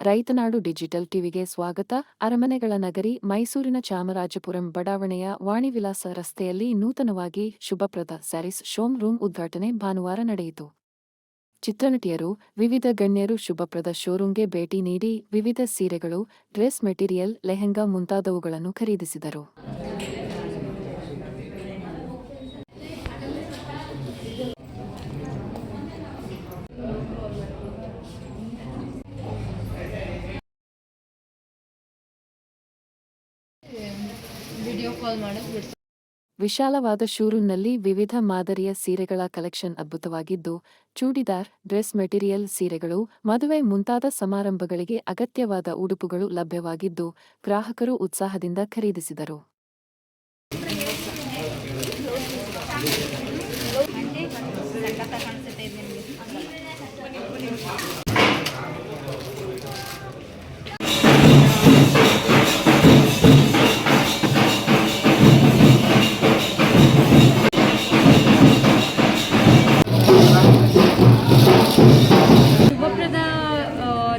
ರೈತನಾಡು digital ಟಿವಿಗೆ ಸ್ವಾಗತ. ಅರಮನೆಗಳ ನಗರಿ ಮೈಸೂರಿನ ಚಾಮರಾಜಪುರಂ ಬಡಾವಣೆಯ ವಾಣಿವಿಲಾಸ ರಸ್ತೆಯಲ್ಲಿ ನೂತನವಾಗಿ ಶುಭಪ್ರದ ಸ್ಯಾರೀಸ್ ಶೋಮ್ ರೂಮ್ ಉದ್ಘಾಟನೆ ಭಾನುವಾರ ನಡೆಯಿತು. ಚಿತ್ರನಟಿಯರು, ವಿವಿಧ ಗಣ್ಯರು ಶುಭಪ್ರದ ಶೋರೂಂಗೆ ಭೇಟಿ ನೀಡಿ ವಿವಿಧ ಸೀರೆಗಳು, ಡ್ರೆಸ್ ಮೆಟೀರಿಯಲ್, ಲೆಹೆಂಗಾ ಮುಂತಾದವುಗಳನ್ನು ಖರೀದಿಸಿದರು. ವಿಶಾಲವಾದ ಶೋರೂಂನಲ್ಲಿ ವಿವಿಧ ಮಾದರಿಯ ಸೀರೆಗಳ ಕಲೆಕ್ಷನ್ ಅದ್ಭುತವಾಗಿದ್ದು, ಚೂಡಿದಾರ್, ಡ್ರೆಸ್ ಮೆಟೀರಿಯಲ್ ಸೀರೆಗಳು, ಮದುವೆ ಮುಂತಾದ ಸಮಾರಂಭಗಳಿಗೆ ಅಗತ್ಯವಾದ ಉಡುಪುಗಳು ಲಭ್ಯವಾಗಿದ್ದು, ಗ್ರಾಹಕರು ಉತ್ಸಾಹದಿಂದ ಖರೀದಿಸಿದರು.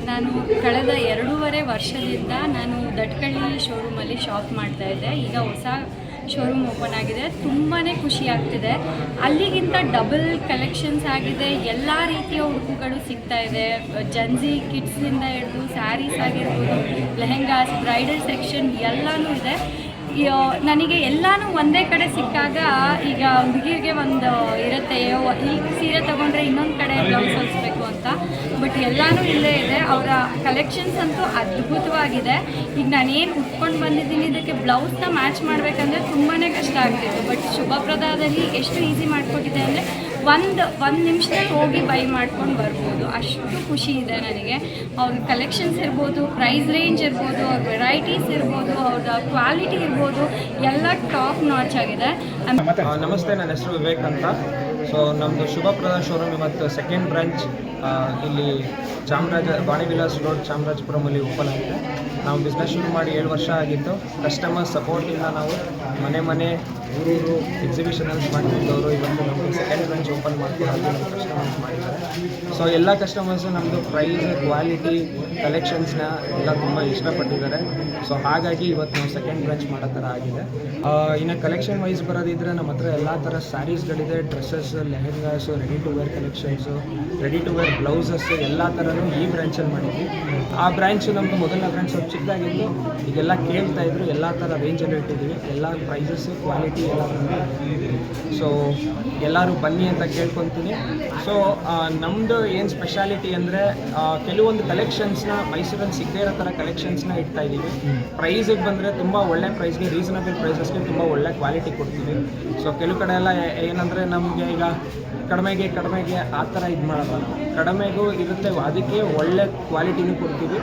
ನಾನು ಕಳೆದ 2.5 ವರ್ಷದಿಂದ ನಾನು ದಟ್ಕಳ್ಳಿ ಶೋರೂಮಲ್ಲಿ ಶಾಪ್ ಮಾಡ್ತಾಯಿದ್ದೆ. ಈಗ ಹೊಸ ಶೋರೂಮ್ ಓಪನ್ ಆಗಿದೆ. ತುಂಬಾ ಖುಷಿ ಆಗ್ತಿದೆ. ಅಲ್ಲಿಗಿಂತ ಡಬಲ್ ಕಲೆಕ್ಷನ್ಸ್ ಆಗಿದೆ. ಎಲ್ಲ ರೀತಿಯ ಉಡುಪುಗಳು ಸಿಗ್ತಾ ಇದೆ. ಜನ್ಸಿ ಕಿಡ್ಸಿಂದ ಹಿಡಿದು ಸ್ಯಾರೀಸ್ ಆಗಿರ್ಬೋದು, ಲೆಹೆಂಗಾಸ್, ಬ್ರೈಡಲ್ ಸೆಕ್ಷನ್ ಎಲ್ಲನೂ ಇದೆ. ನನಗೆ ಎಲ್ಲನೂ ಒಂದೇ ಕಡೆ ಸಿಕ್ಕಾಗ ಈಗ ಹುಡುಗಿರಿಗೆ ಒಂದು ಇರುತ್ತೆ, ಈ ಸೀರೆ ತೊಗೊಂಡ್ರೆ ಇನ್ನೊಂದು ಕಡೆ ಬ್ಲೌಸ್ ಹೊಲಿಸ್ಬೇಕು ಅಂತ. ಬಟ್ ಎಲ್ಲನೂ ಇಲ್ಲೇ ಇದೆ. ಅವರ ಕಲೆಕ್ಷನ್ಸ್ ಅಂತೂ ಅದ್ಭುತವಾಗಿದೆ. ಈಗ ನಾನೇನು ಉಟ್ಕೊಂಡು ಬಂದಿದ್ದೀನಿ, ಇದಕ್ಕೆ ಬ್ಲೌಸ್ನ ಮ್ಯಾಚ್ ಮಾಡಬೇಕಂದ್ರೆ ತುಂಬಾ ಕಷ್ಟ ಆಗ್ತಿತ್ತು. ಬಟ್ ಶುಭಪ್ರದದಲ್ಲಿ ಎಷ್ಟು ಈಸಿ ಮಾಡಿಕೊಟ್ಟಿದೆ ಅಂದರೆ ಒಂದು ನಿಮಿಷದಲ್ಲಿ ಹೋಗಿ ಬೈ ಮಾಡ್ಕೊಂಡು ಬರ್ಬೋದು. ಅಷ್ಟು ಖುಷಿ ಇದೆ ನನಗೆ. ಅವ್ರ ಕಲೆಕ್ಷನ್ಸ್ ಇರ್ಬೋದು, ಪ್ರೈಸ್ ರೇಂಜ್ ಇರ್ಬೋದು, ಅವ್ರ ವೆರೈಟೀಸ್ ಇರ್ಬೋದು, ಅವ್ರ ಕ್ವಾಲಿಟಿ ಇರ್ಬೋದು, ಎಲ್ಲ ಟಾಪ್ ನಾಚ್ ಆಗಿದೆ. ನಮಸ್ತೆ, ನನ್ನ ಹೆಸರು ವಿವೇಕ್ ಅಂತ. ಸೊ ನಮ್ಮದು ಶುಭಪ್ರದ ಶೋರೂಮ್ ಇವತ್ತು ಸೆಕೆಂಡ್ ಬ್ರಾಂಚ್ ಇಲ್ಲಿ ವಾಣಿವಿಲಾಸ್ ರೋಡ್ ಚಾಮರಾಜಪುರಮಲ್ಲಿ ಓಪನ್ ಆಗಿದೆ. ನಾವು ಬಿಸ್ನೆಸ್ ಶುರು ಮಾಡಿ 7 ವರ್ಷ ಆಗಿತ್ತು. ಕಸ್ಟಮರ್ ಸಪೋರ್ಟಿಂದ ನಾವು ಮನೆ ಊರೂರು ಎಕ್ಸಿಬಿಷನಲ್ಲಿ ಮಾಡ್ತಿದ್ದವರು ಇವತ್ತು ನಮ್ಮದು ಸೆಕೆಂಡ್ ಬ್ರಾಂಚ್ ಓಪನ್ ಮಾಡ್ತಿರೋದು ನಮ್ಮ ಕಸ್ಟಮರ್ಸ್ ಮಾಡಿದ್ದಾರೆ. ಸೊ ಎಲ್ಲ ಕಸ್ಟಮರ್ಸು ನಮ್ಮದು ಪ್ರೈಸ್, ಕ್ವಾಲಿಟಿ, ಕಲೆಕ್ಷನ್ಸ್ನ ಎಲ್ಲ ತುಂಬ ಇಷ್ಟಪಟ್ಟಿದ್ದಾರೆ. ಸೊ ಹಾಗಾಗಿ ಇವತ್ತು ನಾವು ಸೆಕೆಂಡ್ ಬ್ರಾಂಚ್ ಮಾಡೋ ಥರ ಆಗಿದೆ. ಇನ್ನು ಕಲೆಕ್ಷನ್ ವೈಸ್ ಬರೋದಿದ್ರೆ ನಮ್ಮ ಹತ್ರ ಎಲ್ಲ ಥರ ಸ್ಯಾರೀಸ್ಗಳಿದೆ, dresses, lehengas, ready to wear collections, ready to wear blouses ಎಲ್ಲ ಥರನೂ ಈ ಬ್ರ್ಯಾಂಚಲ್ಲಿ ಮಾಡಿದ್ವಿ. ಆ ಬ್ರ್ಯಾಂಚು ನಮ್ಮದು ಮೊದಲನೇ ಬ್ರ್ಯಾಂಚ್ ಸ್ವಲ್ಪ ಚಿಕ್ಕದಾಗಿದ್ದು, ಈಗೆಲ್ಲ ಕೇಳ್ತಾಯಿದ್ರು, ಎಲ್ಲ ಥರ ರೇಂಜಲ್ಲಿ ಇಟ್ಟಿದ್ದೀವಿ. ಎಲ್ಲ ಪ್ರೈಸಸ್ಸು, ಕ್ವಾಲಿಟಿ ಎಲ್ಲ ಸೊ ಎಲ್ಲರೂ ಬನ್ನಿ ಅಂತ ಕೇಳ್ಕೊತೀನಿ. ಸೊ ನಮ್ಮದು ಏನು ಸ್ಪೆಷಾಲಿಟಿ ಅಂದರೆ ಕೆಲವೊಂದು ಕಲೆಕ್ಷನ್ಸ್ನ ಮೈಸೂರಲ್ಲಿ ಸಿಗದೇ ಇರೋ ಥರ ಕಲೆಕ್ಷನ್ಸ್ನ ಇಡ್ತಾ ಇದ್ದೀವಿ. ಪ್ರೈಸಿಗೆ ಬಂದರೆ ತುಂಬ ಒಳ್ಳೆ ಪ್ರೈಸ್ಗೆ, ರೀಸನಬಲ್ ಪ್ರೈಸಸ್ಗೆ ತುಂಬ ಒಳ್ಳೆ ಕ್ವಾಲಿಟಿ ಕೊಡ್ತೀವಿ. ಸೊ ಕೆಲವು ಕಡೆ ಎಲ್ಲ ಏನಂದರೆ ನಮಗೆ ಈಗ ಕಡಿಮೆಗೆ ಆ ಥರ ಇದು ಮಾಡೋಲ್ಲ. ಕಡಿಮೆಗೂ ಇರುತ್ತೆ, ಅದಕ್ಕೆ ಒಳ್ಳೆ ಕ್ವಾಲಿಟಿನೂ ಕೊಡ್ತೀವಿ.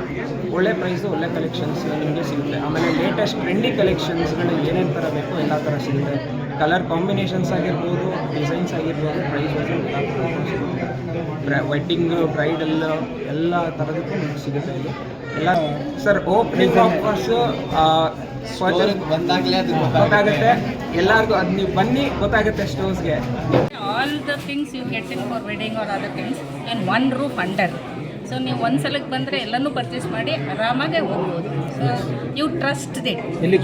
ಒಳ್ಳೆ ಪ್ರೈಸು, ಒಳ್ಳೆ ಕಲೆಕ್ಷನ್ಸ್ ನಿಮಗೆ ಸಿಗುತ್ತೆ. ಆಮೇಲೆ ಲೇಟೆಸ್ಟ್ ಟ್ರೆಂಡಿ ಕಲೆಕ್ಷನ್ಸ್ಗಳು ಏನೇನು ಥರ ಬೇಕೋ ಎಲ್ಲ ಥರ ಸಿಗುತ್ತೆ. ಕಲರ್ ಕಾಂಬಿನೇಷನ್ಸ್ ಆಗಿರ್ಬೋದು, ಡಿಸೈನ್ಸ್ ಆಗಿರ್ಬೋದು, ಪ್ರೈಸ್ ಎಲ್ಲ ಥರ ಸಿಗುತ್ತೆ. ವೆಡ್ಡಿಂಗ್, ಬ್ರೈಡಲ್ ಎಲ್ಲ ಥರದಕ್ಕೂ ನಿಮ್ಗೆ ಸಿಗುತ್ತೆ ಇಲ್ಲಿ. ಎಲ್ಲ ಸರ್ ಓಪನಿಂಗ್ ಆಫರ್ಸು ಗೊತ್ತಾಗುತ್ತೆ ಎಲ್ಲರಿಗೂ. ಅದು ನೀವು ಬನ್ನಿ, ಗೊತ್ತಾಗುತ್ತೆ ಸ್ಟೋರ್ಸ್ಗೆ. All the things you get in for wedding or other things in one roof under. So ನೀವು ಒಂದು ಸಲಕ್ಕೆ ಬಂದರೆ ಎಲ್ಲನೂ ಪರ್ಚೇಸ್ ಮಾಡಿ ಆರಾಮಾಗೆ ಹೋಗ್ಬೋದು. ಸೊ ಯು ಟ್ರಸ್ಟ್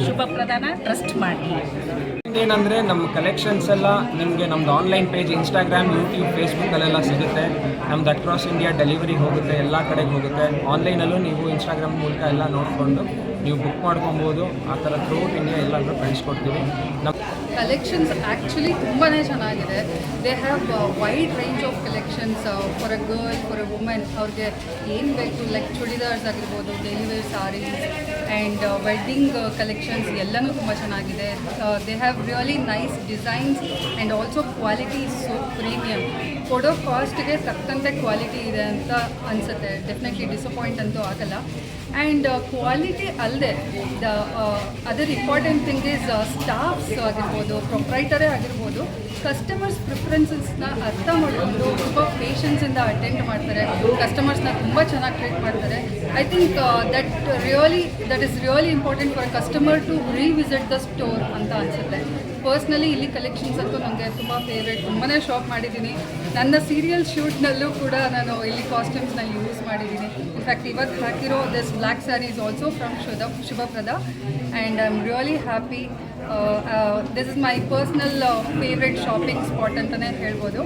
ಶುಭಪ್ರದಾನ ಟ್ರಸ್ಟ್ ಮಾಡಿ. ಏನಂದರೆ ನಮ್ಮ ಕಲೆಕ್ಷನ್ಸ್ ಎಲ್ಲ ನಿಮಗೆ ನಮ್ಮದು ಆನ್ಲೈನ್ ಪೇಜ್, ಇನ್ಸ್ಟಾಗ್ರಾಮ್, ಯೂಟ್ಯೂಬ್, ಫೇಸ್ಬುಕ್ಕಲ್ಲೆಲ್ಲ ಸಿಗುತ್ತೆ. ನಮ್ದು ಅಕ್ರಾಸ್ ಇಂಡಿಯಾ ಡೆಲಿವರಿ ಹೋಗುತ್ತೆ, ಎಲ್ಲ ಕಡೆಗೆ ಹೋಗುತ್ತೆ. ಆನ್ಲೈನಲ್ಲೂ ನೀವು ಇನ್ಸ್ಟಾಗ್ರಾಮ್ ಮೂಲಕ ಎಲ್ಲ ನೋಡಿಕೊಂಡು ನೀವು ಬುಕ್ ಮಾಡ್ಕೊಬೋದು. ಆ ಥರ ಥ್ರೂಔಟ್ ಇಂಡಿಯಾ ಎಲ್ಲರೂ ಕಳಿಸ್ಕೊಡ್ತೀವಿ. ನಮ್ಮ ಕಲೆಕ್ಷನ್ಸ್ ಆ್ಯಕ್ಚುಲಿ ತುಂಬಾ ಚೆನ್ನಾಗಿದೆ. They have wide range of collections for a girl, for a women. ಅವ್ರಿಗೆ ಏನು ಬೇಕು, ಲೈಕ್ ಚೂಡಿದಾರ್ಸ್ ಆಗಿರ್ಬೋದು, daily wear saris and wedding collections ಎಲ್ಲನೂ ತುಂಬ ಚೆನ್ನಾಗಿದೆ. They have really nice designs and also quality is so premium. ಕೊಡೋ ಕಾಸ್ಟ್ಗೆ ತಕ್ಕಂತೆ ಕ್ವಾಲಿಟಿ ಇದೆ ಅಂತ ಅನಿಸುತ್ತೆ. ಡೆಫಿನೆಟ್ಲಿ ಡಿಸಪಾಯಿಂಟ್ ಅಂತೂ ಆಗಲ್ಲ. ಆ್ಯಂಡ್ ಕ್ವಾಲಿಟಿ ಅಲ್ಲದೆ the other important thing is staffs ಆಗಿರ್ಬೋದು, ಪ್ರೊಪ್ರೈಟರೇ ಆಗಿರ್ಬೋದು, ಕಸ್ಟಮರ್ಸ್ ಪ್ರಿಫರೆನ್ಸಸ್ನ ಅರ್ಥ ಮಾಡಿಕೊಂಡು ತುಂಬ ಪೇಷನ್ಸಿಂದ ಅಟೆಂಡ್ ಮಾಡ್ತಾರೆ, ಕಸ್ಟಮರ್ಸ್ನ ತುಂಬ ಚೆನ್ನಾಗಿ ಟ್ರೀಟ್ ಮಾಡ್ತಾರೆ. I think that is really important for customer to revisit the store ಅಂತ ಅನಿಸುತ್ತೆ. ಪರ್ಸ್ನಲಿ ಇಲ್ಲಿ ಕಲೆಕ್ಷನ್ಸ್ ಅಂತೂ ನನಗೆ ತುಂಬ ಫೇವ್ರೇಟ್, ತುಂಬಾ ಶಾಪ್ ಮಾಡಿದ್ದೀನಿ. ನನ್ನ ಸೀರಿಯಲ್ ಶೂಟ್ನಲ್ಲೂ ಕೂಡ ನಾನು ಇಲ್ಲಿ ಕಾಸ್ಟ್ಯೂಮ್ಸ್ನ ಯೂಸ್ ಮಾಡಿದ್ದೀನಿ. ಇನ್ಫ್ಯಾಕ್ಟ್ ಇವತ್ತು ಹಾಕಿರೋ this black sari is also from Shubhaprada and I am really happy. This is my personal favourite shopping spot ಅಂತಲೇ ಹೇಳ್ಬೋದು.